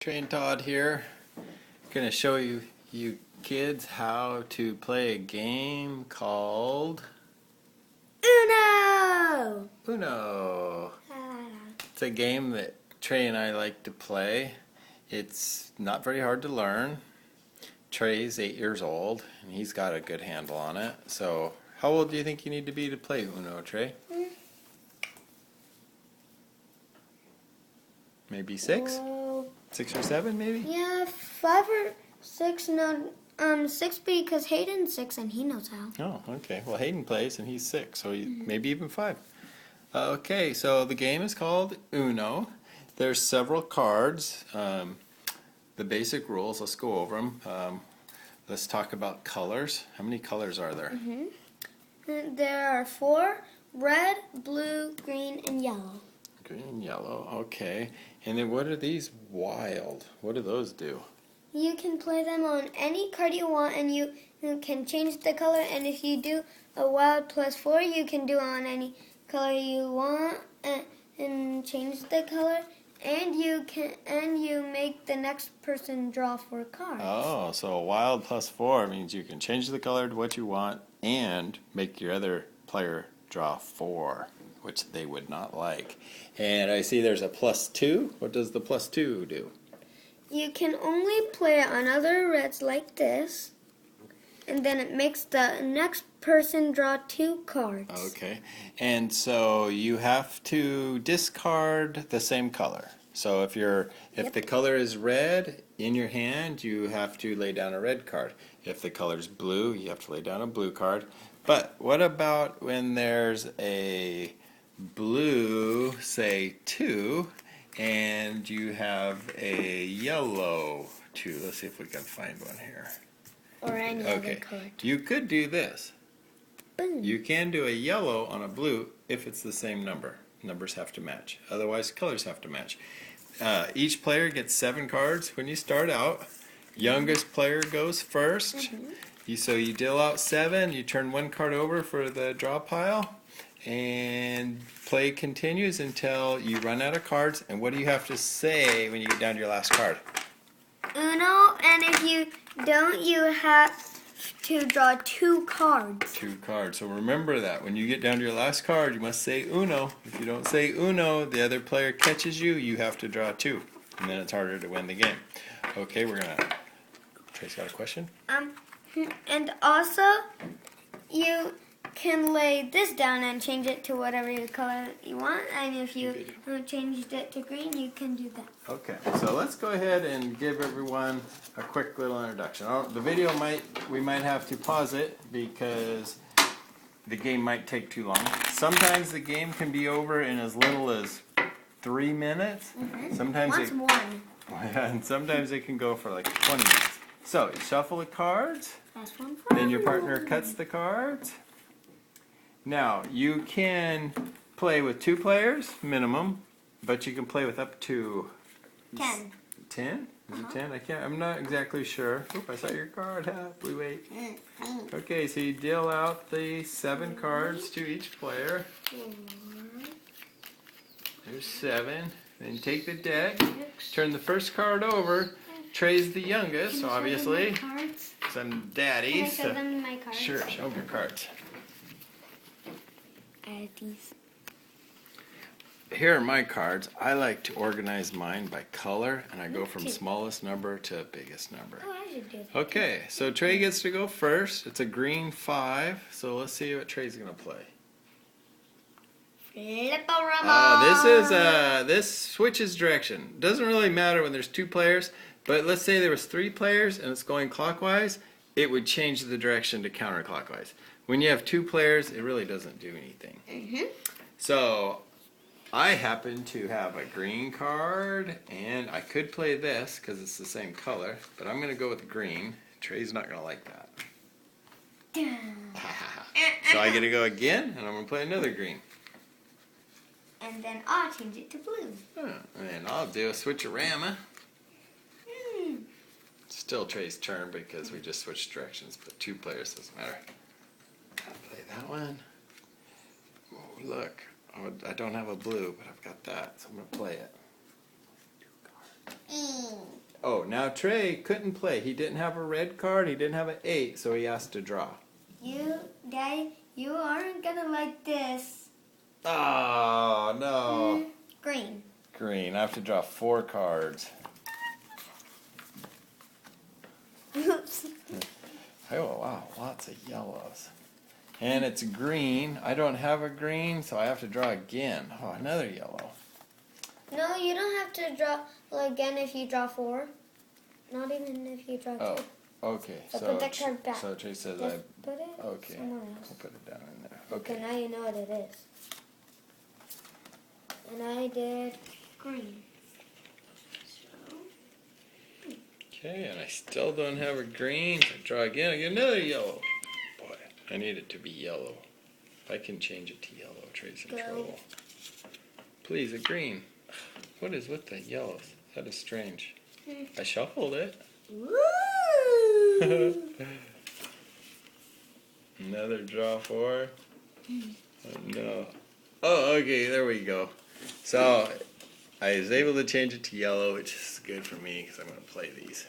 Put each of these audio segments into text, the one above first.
Trey and Todd here. Gonna show you kids how to play a game called Uno! Uno. It's a game that Trey and I like to play. It's not very hard to learn. Trey's 8 years old and he's got a good handle on it. So how old do you think you need to be to play Uno, Trey? Maybe 6? 6 or 7 maybe? Yeah, 5 or 6. No, 6 because Hayden's 6 and he knows how. Oh, okay. Well, Hayden plays and he's 6, so maybe even 5. Okay, so the game is called Uno. There's several cards. The basic rules, let's go over them. Let's talk about colors. How many colors are there? There are 4: red, blue, green, and yellow. Green, yellow, okay. And then what are these wild? What do those do? You can play them on any card you want, and you can change the color. And if you do a wild +4, you can do it on any color you want and change the color. And you make the next person draw 4 cards. Oh, so a wild +4 means you can change the color to what you want and make your other player draw 4, which they would not like. And I see there's a +2. What does the +2 do? You can only play it on other reds like this, and then it makes the next person draw 2 cards. Okay, and so you have to discard the same color. So if the color is red in your hand, you have to lay down a red card. If the color is blue, you have to lay down a blue card. But what about when there's a blue, say 2, and you have a yellow 2? Let's see if we can find one here. Or any other card. You could do this. Boom. You can do a yellow on a blue if it's the same number. Numbers have to match. Otherwise, colors have to match. Each player gets 7 cards when you start out. Youngest player goes first. So you deal out 7. You turn 1 card over for the draw pile. And play continues until you run out of cards. And what do you have to say when you get down to your last card? Uno, and if you don't, you have to draw 2 cards. 2 cards. So remember that. When you get down to your last card, you must say Uno. If you don't say Uno, the other player catches you, you have to draw 2. And then it's harder to win the game. Okay, we're going to... Trace got a question? And also, you can lay this down and change it to whatever color you want. And if you changed it to green, you can do that. Okay, so let's go ahead and give everyone a quick little introduction. The video we might have to pause it because the game might take too long. Sometimes the game can be over in as little as 3 minutes. Sometimes and sometimes it can go for like 20 minutes. So you shuffle the cards. That's one for Then your partner cuts the cards. Now you can play with 2 players minimum, but you can play with up to 10. 10? Is it 10? I'm not exactly sure. Oop, I saw your card. Blue 8. Okay, so you deal out the 7 cards to each player. There's 7. Then take the deck. Turn the first card over. Trey's the youngest, obviously. Some daddies. Can I show them my cards? Sure, show them your cards. I have these. Here are my cards. I like to organize mine by color, and I go from smallest number to biggest number. Oh, I should do that. Okay, so Trey gets to go first. It's a green 5, so let's see what Trey's going to play. Oh, this switches direction. Doesn't really matter when there's 2 players, but let's say there was 3 players and it's going clockwise, it would change the direction to counterclockwise. When you have 2 players, it really doesn't do anything. So I happen to have a green card, and I could play this because it's the same color, but I'm going to go with green. Trey's not going to like that. So I get to go again, and I'm going to play another green. And then I'll change it to blue. And I'll do a switcherama. Still Trey's turn because we just switched directions, but 2 players doesn't matter. I'll play that one. Oh, look. Oh, I don't have a blue, but I've got that, so I'm going to play it. 2 cards. Oh, now Trey couldn't play. He didn't have a red card. He didn't have an 8, so he has to draw. Daddy, you aren't gonna like this. Oh, no. Green. Green. I have to draw 4 cards. Oops. Oh, wow. Lots of yellows. And it's green. I don't have a green, so I have to draw again. Oh, another yellow. No, you don't have to draw again if you draw 4. Not even if you draw 2. Oh, okay. So put that card back. So Trey says Just put it okay. somewhere else. I'll put it down in there. Okay, Okay. now you know what it is. And I did green. Okay, and I still don't have a green. So draw again. I get another yellow. Boy, I need it to be yellow. If I can change it to yellow, Trey's in trouble. Please, a green. What is with the yellows? That is strange. I shuffled it. Woo! Another draw 4. Oh, no. Oh, okay, there we go. So I was able to change it to yellow, which is good for me because I'm going to play these.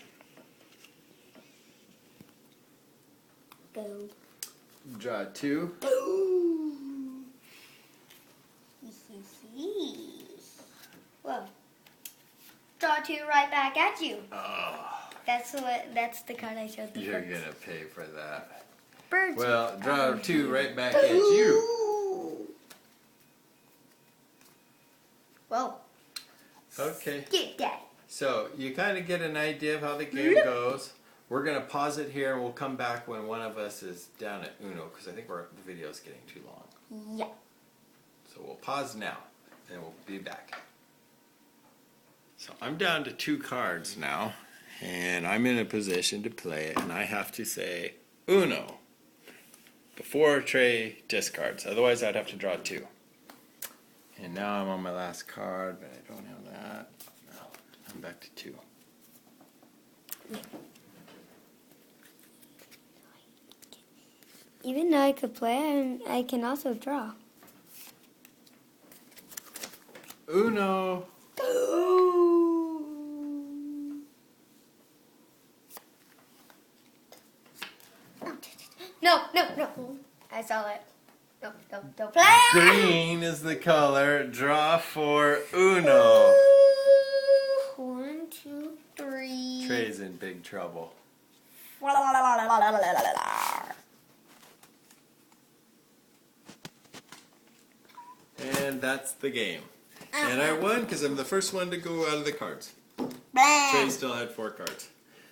Go. Draw 2. Boom. Whoa. Draw 2 right back at you. Oh, That's the card I showed the you're first. going to pay for that. Birds. Well, draw 2 right back at you. Whoa. Okay. Get that. So you kind of get an idea of how the game goes. We're going to pause it here and we'll come back when one of us is down at Uno because I think the video is getting too long. Yeah. So we'll pause now and we'll be back. So I'm down to 2 cards now and I'm in a position to play it and I have to say Uno before Trey discards. Otherwise I'd have to draw 2. And now I'm on my last card, but I don't have that. No, I'm back to 2. Even though I could play, I can also draw. Uno. No. I saw it. No, play! Green is the color. Draw for Uno. 1, 2, 3. Trey's in big trouble. And that's the game. And I won because I'm the first one to go out of the cards. Trey still had 4 cards.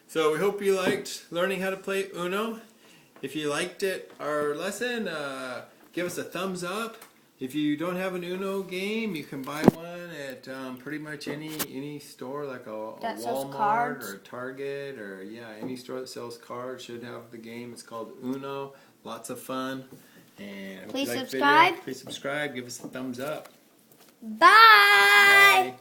So we hope you liked learning how to play Uno. If you liked it, our lesson, give us a thumbs up. If you don't have an Uno game, you can buy one at pretty much any store like a That sells Walmart cards. or a Target or any store that sells cards should have the game. It's called Uno. Lots of fun. And I hope Please you liked the subscribe. video. Please subscribe. Give us a thumbs up. Bye. Bye.